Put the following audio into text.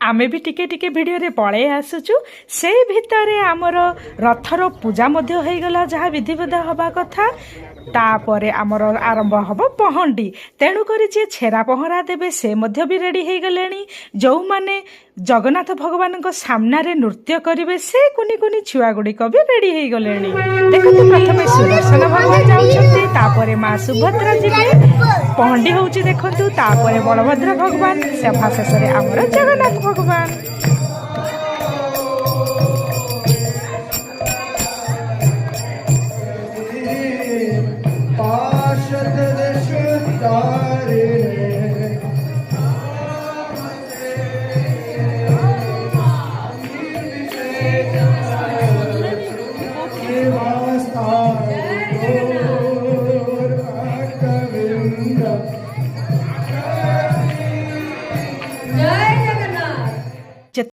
आमे भी टिके टिके वीडियो रे पळे आसुचु से भितरे आमर रथर पूजा मध्य हो गला जहाँ विधिवत हवा कथा तापरे आमर आरंभ हब पहंडी तेणु करी जे छेरा पहरा देबे से मध्य भी रेडी हो गले जो माने जगन्नाथ भगवान को सामना रे नृत्य करिवे से कुनी कुनी छुआ गुड़िक भी रेडी हो गले देखो प्रथम सुदर्शन भगवान जाउछथि तापरे मां सुभद्रा जिबे पहंडी होउछि देखंतु तापरे बलभद्र भगवान सभा शेष रे आमर जगन्नाथ भगवान।